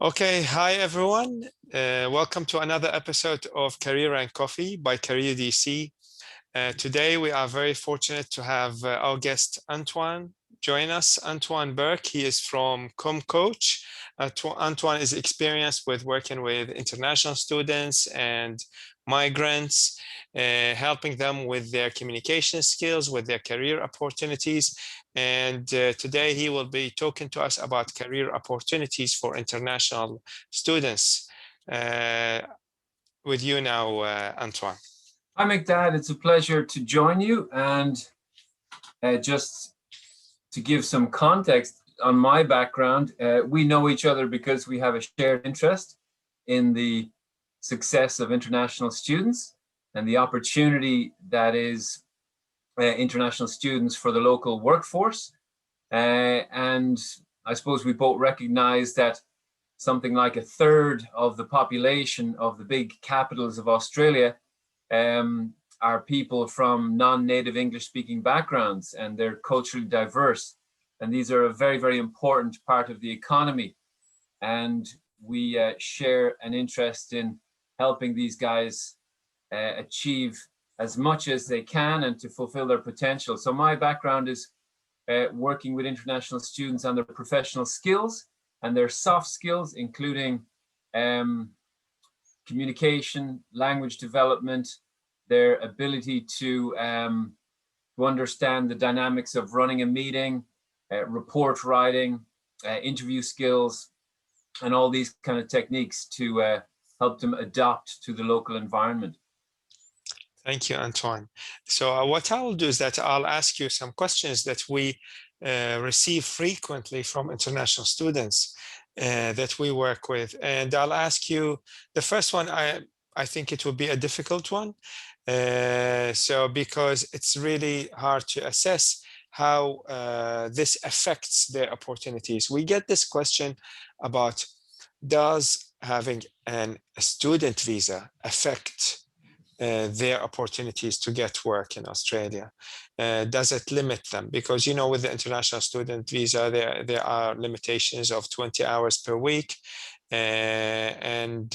Okay, hi everyone. Welcome to another episode of Career and Coffee by Career DC. Today we are very fortunate to have our guest Antoine join us. Antoine Burke, he is from ComCoach. Antoine is experienced with working with international students and migrants, helping them with their communication skills, with their career opportunities. And today he will be talking to us about career opportunities for international students. With you now, Antoine. Hi, McDad. It's a pleasure to join you. And just to give some context on my background, we know each other because we have a shared interest in the success of international students and the opportunity that is international students for the local workforce. And I suppose we both recognize that something like a third of the population of the big capitals of Australia are people from non-native English-speaking backgrounds, and they're culturally diverse. And these are a very, very important part of the economy. And we share an interest in helping these guys achieve as much as they can and to fulfill their potential. So my background is working with international students on their professional skills and their soft skills, including communication, language development, their ability to understand the dynamics of running a meeting, report writing, interview skills, and all these kind of techniques to help them adapt to the local environment. Thank you, Antoine. So what I'll do is that I'll ask you some questions that we receive frequently from international students that we work with. And I'll ask you, the first one, I think it will be a difficult one. So because it's really hard to assess how this affects their opportunities. We get this question about, does having a student visa affect their opportunities to get work in Australia? Does it limit them? Because, you know, with the international student visa, there are limitations of 20 hours per week, and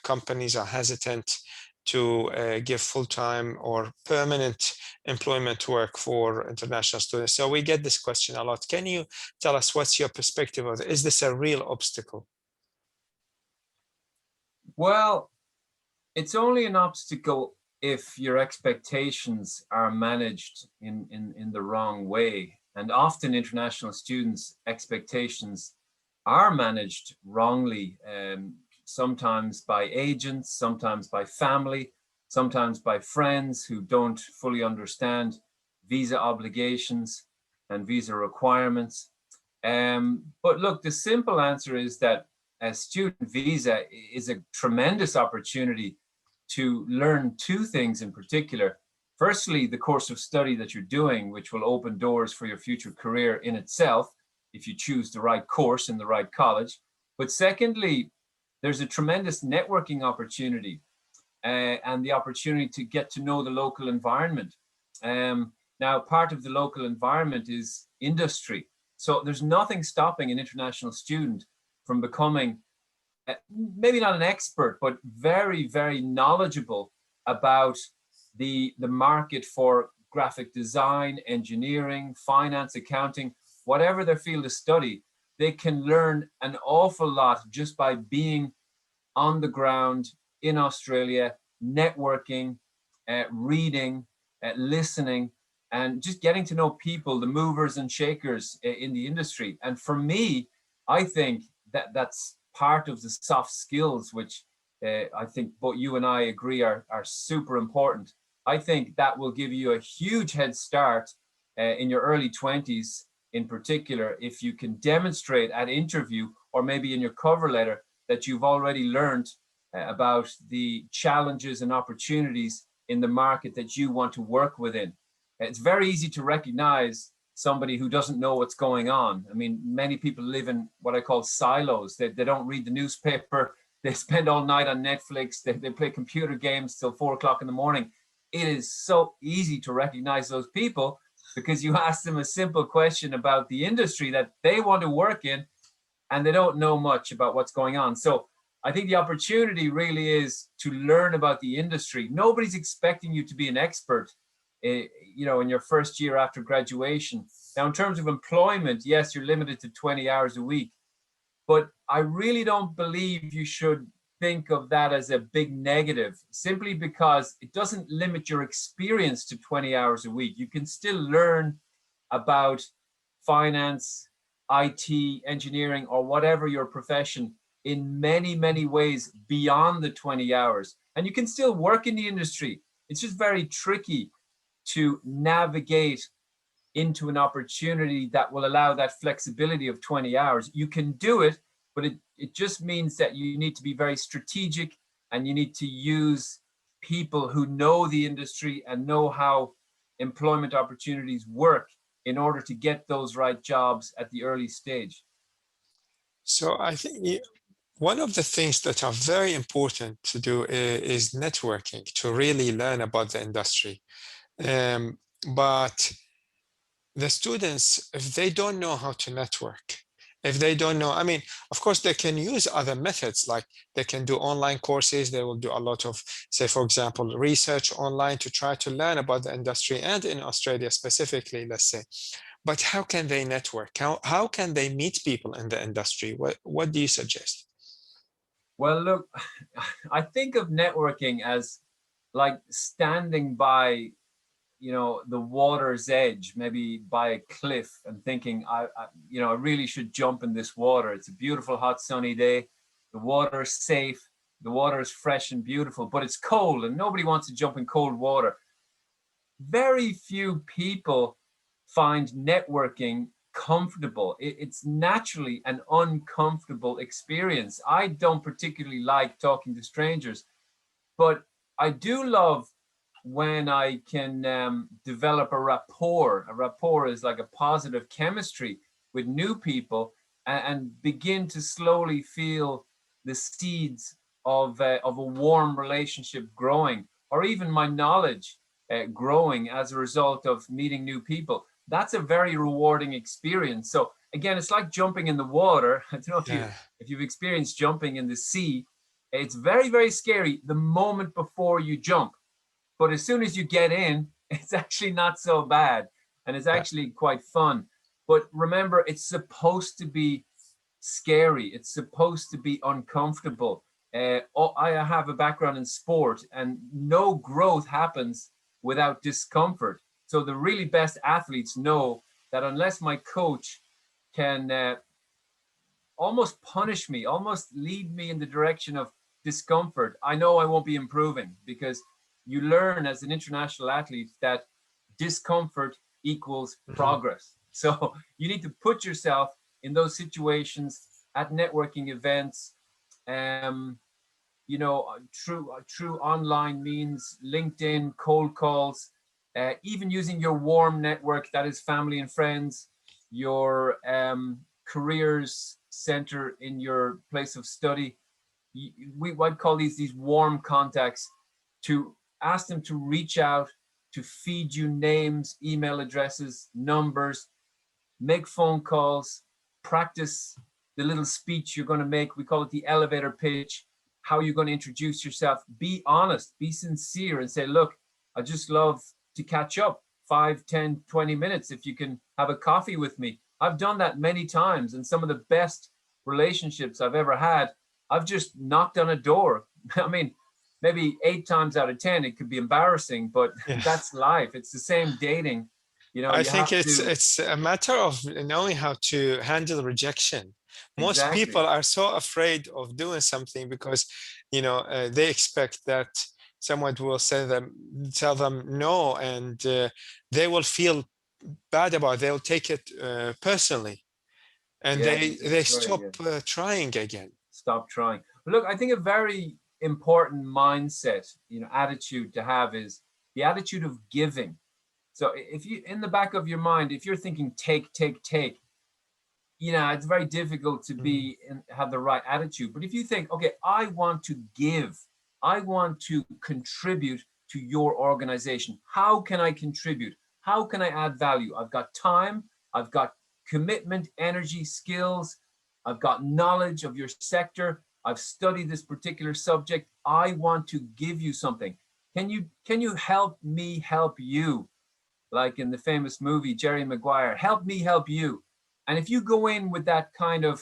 companies are hesitant to give full-time or permanent employment work for international students. So we get this question a lot. Can you tell us what's your perspective of it? Is this a real obstacle? Well, it's only an obstacle if your expectations are managed in the wrong way. And often international students' expectations are managed wrongly, sometimes by agents, sometimes by family, sometimes by friends who don't fully understand visa obligations and visa requirements. But look, the simple answer is that a student visa is a tremendous opportunity to learn two things in particular. Firstly, the course of study that you're doing, which will open doors for your future career in itself, if you choose the right course in the right college. But secondly, there's a tremendous networking opportunity and the opportunity to get to know the local environment. Now, part of the local environment is industry. So there's nothing stopping an international student from becoming maybe not an expert, but very, very knowledgeable about the market for graphic design, engineering, finance, accounting, whatever their field of study. They can learn an awful lot just by being on the ground in Australia, networking, reading, listening, and just getting to know people, the movers and shakers in the industry. And for me, I think that that's part of the soft skills, which I think both you and I agree are super important. I think that will give you a huge head start in your early 20s, in particular, if you can demonstrate at interview or maybe in your cover letter that you've already learned about the challenges and opportunities in the market that you want to work within. It's very easy to recognize somebody who doesn't know what's going on. I mean, many people live in what I call silos. They don't read the newspaper. They spend all night on Netflix. They play computer games till 4 o'clock in the morning. It is so easy to recognize those people because you ask them a simple question about the industry that they want to work in, and they don't know much about what's going on. So I think the opportunity really is to learn about the industry. Nobody's expecting you to be an expert, you know, in your first year after graduation. Now, in terms of employment, yes, you're limited to 20 hours a week, but I really don't believe you should think of that as a big negative, simply because it doesn't limit your experience to 20 hours a week. You can still learn about finance, IT, engineering, or whatever your profession in many, many ways beyond the 20 hours. And you can still work in the industry. It's just very tricky to navigate into an opportunity that will allow that flexibility of 20 hours. You can do it, but it just means that you need to be very strategic, and you need to use people who know the industry and know how employment opportunities work in order to get those right jobs at the early stage. So I think one of the things that are very important to do is networking, to really learn about the industry. But the students, if they don't know how to network, if they don't know, I mean, of course, they can use other methods, like they can do online courses. They will do a lot of, say, for example, research online to try to learn about the industry, and in Australia specifically, let's say. But how can they network? How can they meet people in the industry? What do you suggest? Well, look, I think of networking as like standing by, you know, the water's edge, maybe by a cliff, and thinking, you know, I really should jump in this water. It's a beautiful, hot, sunny day. The water is safe. The water is fresh and beautiful, but it's cold, and nobody wants to jump in cold water. Very few people find networking comfortable. It's naturally an uncomfortable experience. I don't particularly like talking to strangers, but I do love when I can develop a rapport. A rapport is like a positive chemistry with new people, and begin to slowly feel the seeds of a warm relationship growing, or even my knowledge growing as a result of meeting new people. That's a very rewarding experience. So again, it's like jumping in the water. I don't know Yeah, if you've experienced jumping in the sea. It's very, very scary the moment before you jump. But as soon as you get in, it's actually not so bad. And it's yeah. actually quite fun. But remember, it's supposed to be scary. It's supposed to be uncomfortable. I have a background in sport, and no growth happens without discomfort. So the really best athletes know that unless my coach can almost punish me, almost lead me in the direction of discomfort, I know I won't be improving, because you learn as an international athlete that discomfort equals Mhm. progress. So you need to put yourself in those situations at networking events. Um, you know, true online means LinkedIn, cold calls, even using your warm network, that is family and friends, your careers center in your place of study. We I'd call these warm contacts, to ask them to reach out, to feed you names, email addresses, numbers, make phone calls, practice the little speech you're going to make. We call it the elevator pitch. How you're going to introduce yourself. Be honest, be sincere, and say, look, I just love to catch up 5, 10, 20 minutes. If you can have a coffee with me. I've done that many times, and some of the best relationships I've ever had, I've just knocked on a door. I mean, maybe 8 times out of 10, it could be embarrassing, but Yeah. that's life. It's the same dating. You know, I you think have it's to. it's a matter of knowing how to handle rejection. Most people Exactly. are so afraid of doing something because, they expect that someone will tell them no, and they will feel bad about it. They'll take it personally, and Yeah, they it's very stop good. trying again. Stop trying. But look, I think a very important mindset, you know, attitude to have is the attitude of giving. So if you, in the back of your mind, if you're thinking take, take, take, you know, it's very difficult to Mm. be and have the right attitude. But if you think, okay, I want to give, I want to contribute to your organization. How can I contribute? How can I add value? I've got time, I've got commitment, energy, skills. I've got knowledge of your sector. I've studied this particular subject. I want to give you something. Can you help me help you? Like in the famous movie Jerry Maguire, help me help you. And if you go in with that kind of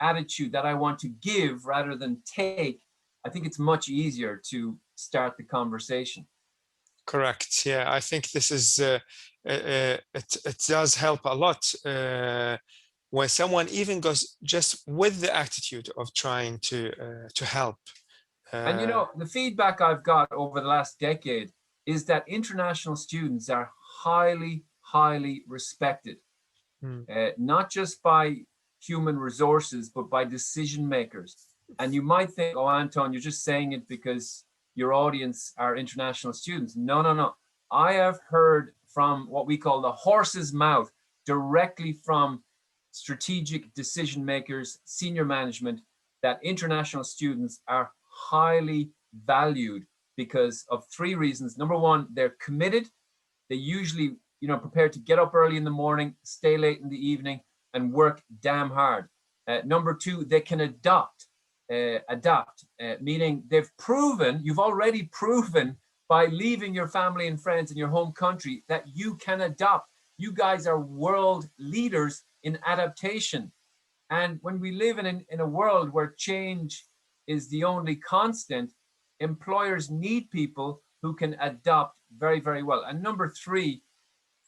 attitude that I want to give rather than take, I think it's much easier to start the conversation. Correct. Yeah, I think this is it does help a lot when someone even goes just with the attitude of trying to help. And you Uh, know, the feedback I've got over the last decade is that international students are highly, highly respected, mm, not just by human resources, but by decision makers. And you might think, oh, Anton, you're just saying it because your audience are international students. No, no, no. I have heard from what we call the horse's mouth, directly from strategic decision makers, senior management, that international students are highly valued because of three reasons. Number one, they're committed. They usually, prepared to get up early in the morning, stay late in the evening, and work damn hard. Number two, they can adapt, meaning you've already proven by leaving your family and friends in your home country that you can adapt. You guys are world leaders in adaptation. And when we live in a world where change is the only constant, employers need people who can adapt very, very well. And number three,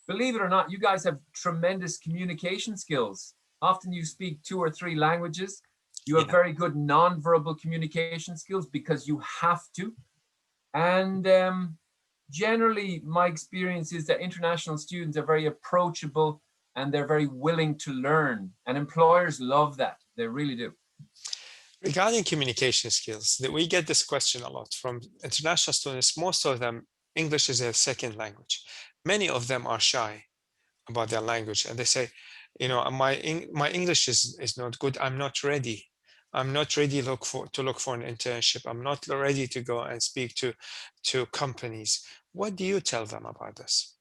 believe it or not, you guys have tremendous communication skills. Often you speak two or three languages. You have yeah. very good nonverbal communication skills because you have to. And generally, my experience is that international students are very approachable and they're very willing to learn. And employers love that. They really do. Regarding communication skills, that we get this question a lot from international students. Most of them, English is their second language. Many of them are shy about their language, and they say, my English is not good. I'm not ready. I'm not ready to look for an internship. I'm not ready to go and speak to companies. What do you tell them about this?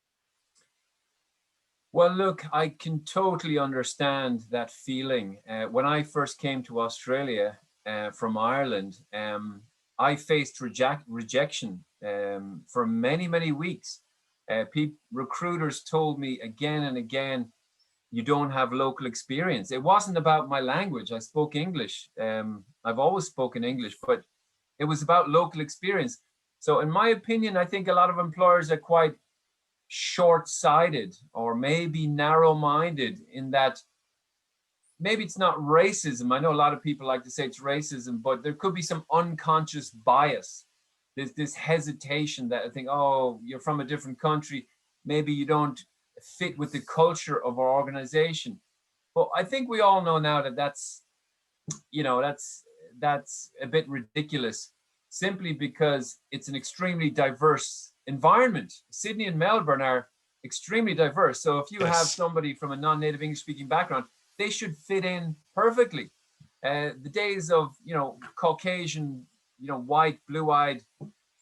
Well, look, I can totally understand that feeling. When I first came to Australia from Ireland, I faced rejection for many, many weeks. Recruiters told me again and again, you don't have local experience. It wasn't about my language. I spoke English. I've always spoken English, but it was about local experience. So, in my opinion, I think a lot of employers are quite short-sighted or maybe narrow-minded in that maybe it's not racism. I know a lot of people like to say it's racism, but there could be some unconscious bias. There's this hesitation that I think, oh, you're from a different country. Maybe you don't fit with the culture of our organization. But I think we all know now that that's a bit ridiculous, simply because it's an extremely diverse environment. Sydney and Melbourne are extremely diverse. So if you have Yes. somebody from a non-native English speaking background, they should fit in perfectly. The days of Caucasian, white, blue-eyed,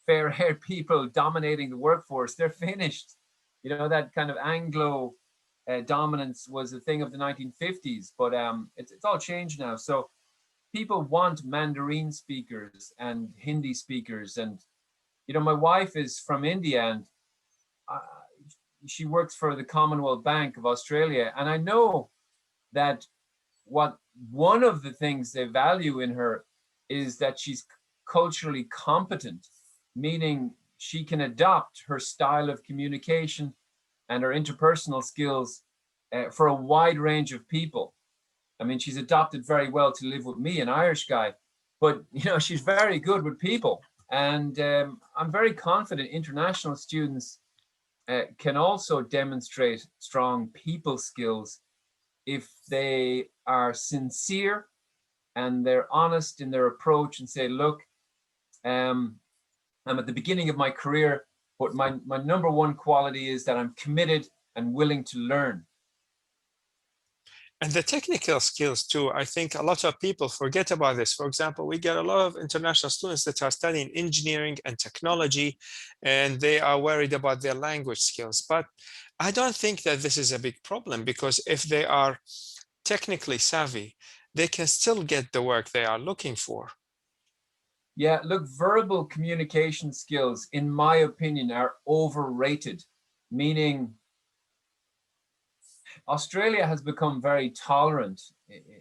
fair-haired people dominating the workforce, they're finished. That kind of Anglo dominance was a thing of the 1950s, but it's all changed now. So people want Mandarin speakers and Hindi speakers. And, my wife is from India, and uh, she works for the Commonwealth Bank of Australia. And I know that one of the things they value in her is that she's culturally competent, meaning she can adopt her style of communication and her interpersonal skills for a wide range of people. I mean, she's adopted very well to live with me, an Irish guy, but she's very good with people. And I'm very confident international students can also demonstrate strong people skills if they are sincere and they're honest in their approach and say, look, I'm at the beginning of my career, but my number one quality is that I'm committed and willing to learn. And the technical skills too, I think a lot of people forget about this. For example, we get a lot of international students that are studying engineering and technology, and they are worried about their language skills. But I don't think that this is a big problem, because if they are technically savvy, they can still get the work they are looking for. Yeah, look, verbal communication skills, in my opinion, are overrated, meaning Australia has become very tolerant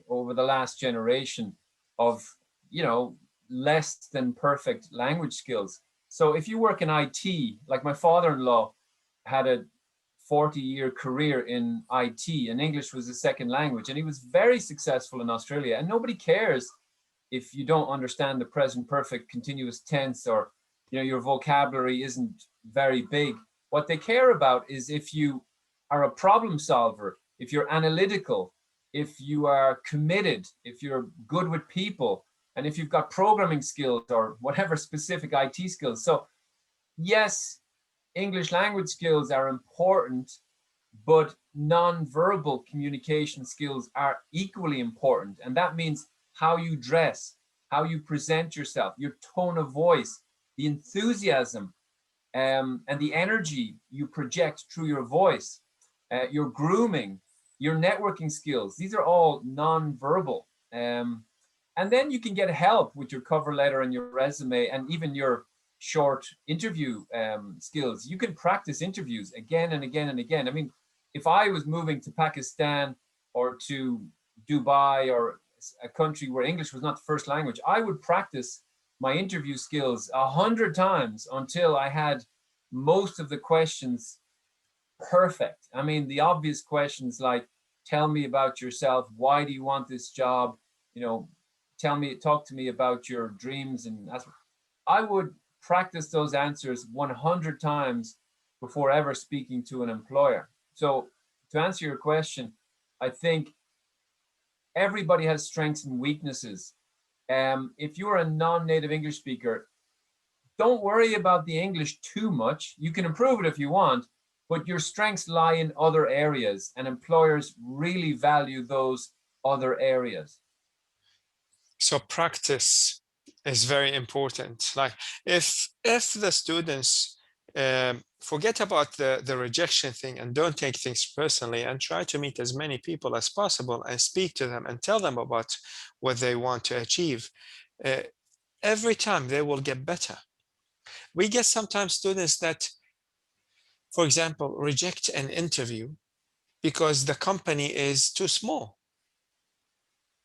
over the last generation of, you know, less than perfect language skills. So if you work in IT, like my father-in-law had a 40-year career in IT, and English was his second language, and he was very successful in Australia. And nobody cares if you don't understand the present perfect continuous tense, or your vocabulary isn't very big. What they care about is if you are a problem solver, if you're analytical, if you are committed, if you're good with people, and if you've got programming skills or whatever specific IT skills. So yes, English language skills are important, but non-verbal communication skills are equally important. And that means how you dress, how you present yourself, your tone of voice, the enthusiasm, and the energy you project through your voice, your grooming, your networking skills. These are all non-verbal. And then you can get help with your cover letter and your resume and even your short interview skills. You can practice interviews again and again and again. I mean, if I was moving to Pakistan or to Dubai or a country where English was not the first language, I would practice my interview skills 100 times until I had most of the questions perfect. I mean, the obvious questions like, tell me about yourself. Why do you want this job? Talk to me about your dreams. And I would practice those answers 100 times before ever speaking to an employer. So to answer your question, I think everybody has strengths and weaknesses. If you're a non-native English speaker, don't worry about the English too much. You can improve it if you want, but your strengths lie in other areas, and employers really value those other areas. So practice is very important. Like if the students forget about the rejection thing and don't take things personally and try to meet as many people as possible and speak to them and tell them about what they want to achieve, uh, every time they will get better. We get sometimes students that, for example, reject an interview because the company is too small.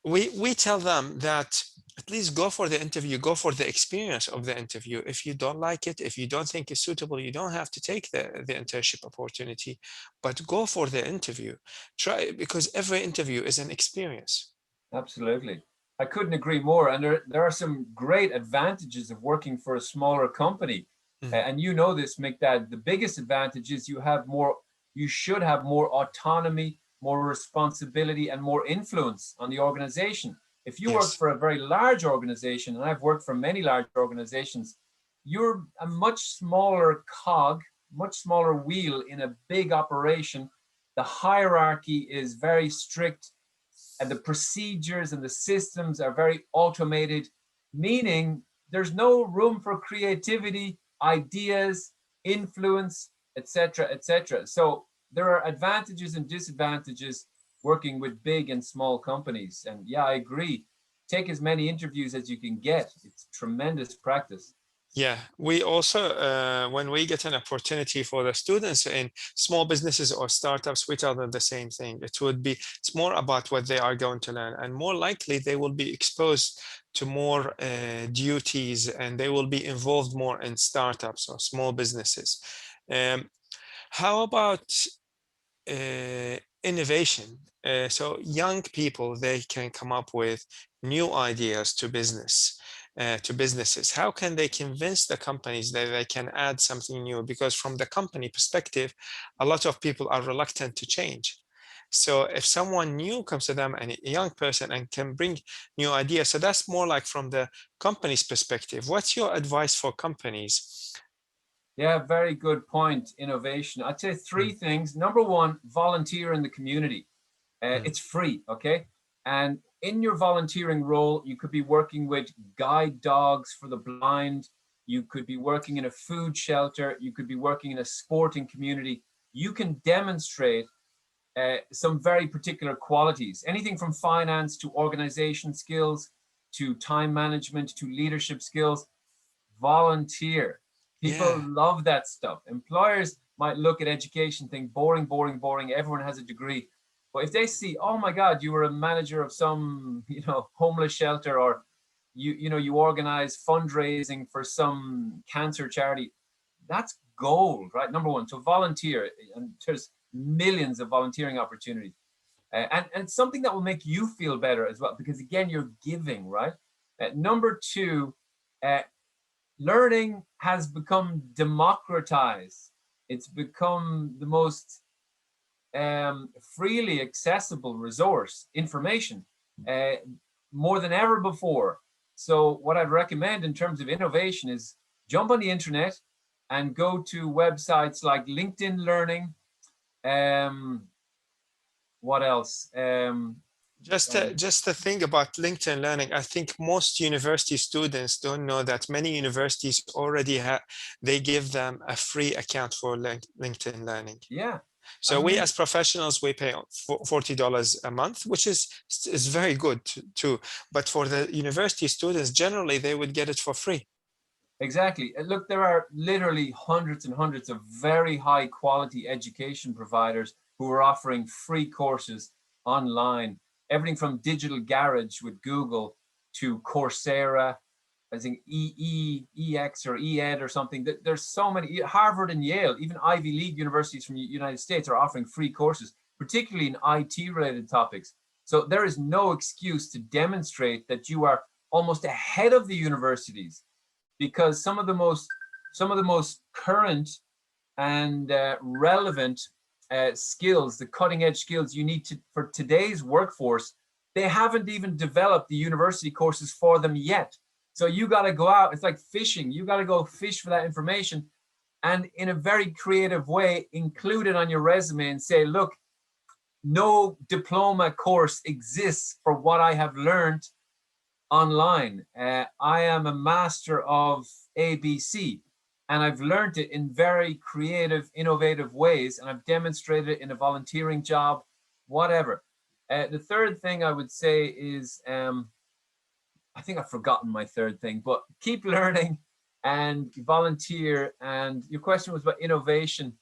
We tell them that at least go for the interview, go for the experience of the interview. If you don't like it, if you don't think it's suitable, you don't have to take the internship opportunity, but go for the interview. Try, because every interview is an experience. Absolutely. I couldn't agree more. And there are some great advantages of working for a smaller company. Mm. And you know this, Mick, that the biggest advantage is you should have more autonomy, more responsibility, and more influence on the organization. If you work Yes. for a very large organization, and I've worked for many large organizations, you're a much smaller cog, much smaller wheel in a big operation. The hierarchy is very strict, and the procedures and the systems are very automated, meaning there's no room for creativity, ideas, influence, etc., etc. So there are advantages and disadvantages working with big and small companies. And yeah, I agree. Take as many interviews as you can get. It's tremendous practice. Yeah, we also, when we get an opportunity for the students in small businesses or startups, we tell them the same thing. It's more about what they are going to learn, and more likely they will be exposed to more duties, and they will be involved more in startups or small businesses. How about innovation? So young people, they can come up with new ideas to businesses. How can they convince the companies that they can add something new? Because from the company perspective, a lot of people are reluctant to change. So if someone new comes to them, and a young person, and can bring new ideas, so that's more like from the company's perspective. What's your advice for companies? Yeah, very good point. Innovation. I'd say three Mm, things. Number one, volunteer in the community. mm, It's free, okay? And in your volunteering role, you could be working with guide dogs for the blind. You could be working in a food shelter. You could be working in a sporting community. You can demonstrate some very particular qualities, anything from finance to organization skills, to time management, to leadership skills. Volunteer. People Yeah. love that stuff. Employers might look at education, think boring, boring, boring. Everyone has a degree. But if they see, oh my God, you were a manager of some, homeless shelter, or you organize fundraising for some cancer charity, that's gold, right? Number one. So volunteer, and there's millions of volunteering opportunities. And something that will make you feel better as well, because again, you're giving, right? Number two, learning has become democratized. It's become the most freely accessible resource, information, uh, more than ever before. So what I'd recommend in terms of innovation is jump on the internet and go to websites like LinkedIn Learning. What else? Just the thing about LinkedIn Learning, I think most university students don't know that many universities already have, they give them a free account for LinkedIn Learning. Yeah. So we as professionals, we pay $40 a month, which is very good too. But for the university students, generally, they would get it for free. Exactly. Look, there are literally hundreds and hundreds of very high quality education providers who are offering free courses online. Everything from Digital Garage with Google to Coursera, I think EX or ED or something. There's so many. Harvard and Yale, even Ivy League universities from the United States are offering free courses, particularly in IT related topics. So there is no excuse to demonstrate that you are almost ahead of the universities, because some of the most current and relevant skills, the cutting edge skills you need for today's workforce, they haven't even developed the university courses for them yet. So you got to go out. It's like fishing. You got to go fish for that information, and in a very creative way, include it on your resume and say, look, no diploma course exists for what I have learned online. I am a master of ABC, and I've learned it in very creative, innovative ways, and I've demonstrated it in a volunteering job, whatever. The third thing I would say is, I think I've forgotten my third thing, but keep learning and volunteer. And your question was about innovation.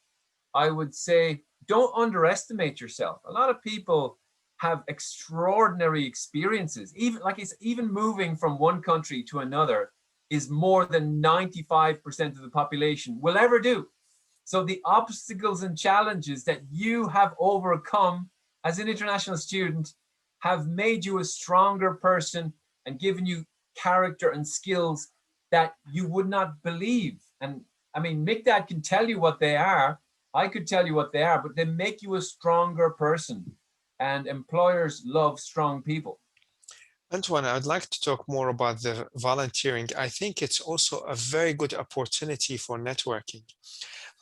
I would say don't underestimate yourself. A lot of people have extraordinary experiences. Even moving from one country to another is more than 95% of the population will ever do. So the obstacles and challenges that you have overcome as an international student have made you a stronger person and given you character and skills that you would not believe. And I mean, Mick can tell you what they are. I could tell you what they are, but they make you a stronger person. And employers love strong people. Antoine, I'd like to talk more about the volunteering. I think it's also a very good opportunity for networking.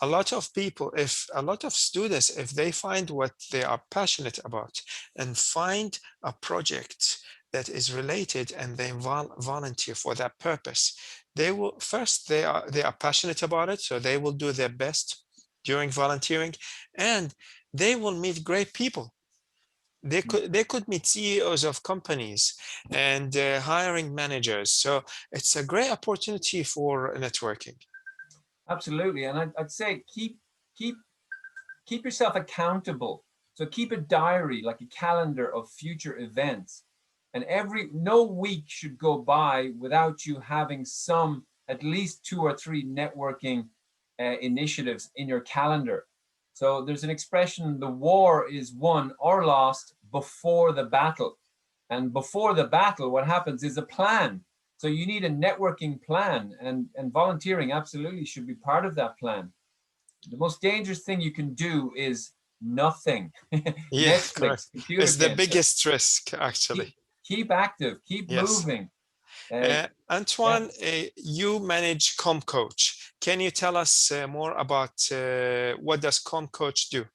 A lot of people, if a lot of students, if they find what they are passionate about and find a project that is related and they volunteer for that purpose, they will first, they are passionate about it, so they will do their best during volunteering, and they will meet great people. They could meet CEOs of companies and hiring managers. So it's a great opportunity for networking. Absolutely. And I'd say keep yourself accountable. So keep a diary, like a calendar of future events. And no week should go by without you having at least 2 or 3 networking initiatives in your calendar. So there's an expression, the war is won or lost before the battle. And before the battle, what happens is a plan. So you need a networking plan, and volunteering absolutely should be part of that plan. The most dangerous thing you can do is nothing. Yeah, Netflix, correct. computer It's the games. So biggest risk, actually. keep active, keep Yes. moving. Yeah. Antoine, you manage ComCoach. Can you tell us more about what does ComCoach do?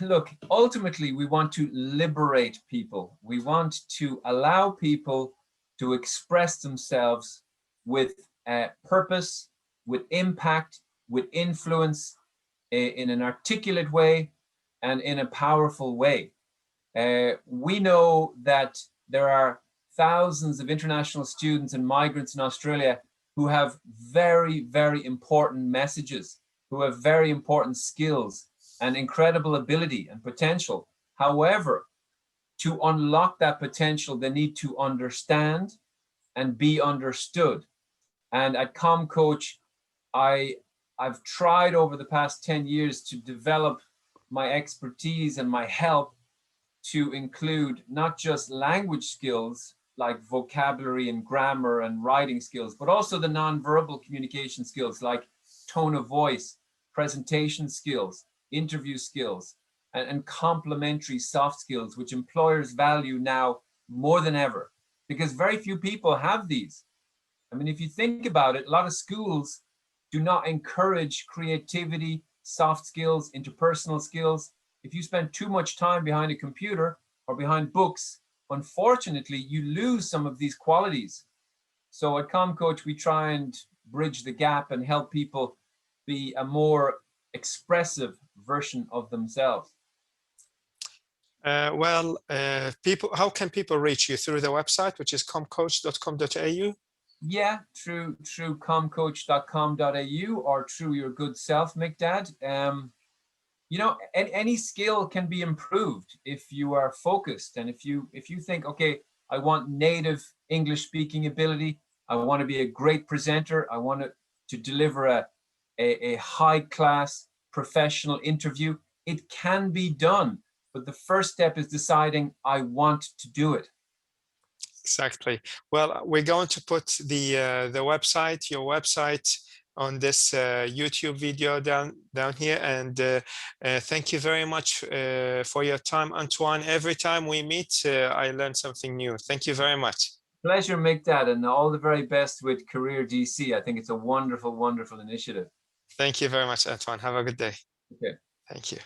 Look, ultimately, we want to liberate people. We want to allow people to express themselves with purpose, with impact, with influence, in an articulate way, and in a powerful way. We know that there are thousands of international students and migrants in Australia who have very, very important messages, who have very important skills and incredible ability and potential. However, to unlock that potential, they need to understand and be understood. And at ComCoach, I've tried over the past 10 years to develop my expertise and my help to include not just language skills like vocabulary and grammar and writing skills, but also the nonverbal communication skills like tone of voice, presentation skills, interview skills, and complementary soft skills, which employers value now more than ever, because very few people have these. I mean, if you think about it, a lot of schools do not encourage creativity, soft skills, interpersonal skills. If you spend too much time behind a computer or behind books, unfortunately, you lose some of these qualities. So at ComCoach, we try and bridge the gap and help people be a more expressive version of themselves. People, how can people reach you? Through the website, which is comcoach.com.au? Yeah, through comcoach.com.au or through your good self, Mikdad. You know, any skill can be improved if you are focused, and if you think, okay, I want native English speaking ability, I want to be a great presenter, I want to deliver a high class professional interview. It can be done, but the first step is deciding I want to do it. Exactly. Well, we're going to put the website, your website, on this YouTube video down here. And thank you very much for your time, Antoine. Every time we meet, I learn something new. Thank you very much. Pleasure, Mikdad, and all the very best with Career DC. I think it's a wonderful, wonderful initiative. Thank you very much, Antoine. Have a good day. Okay. Thank you.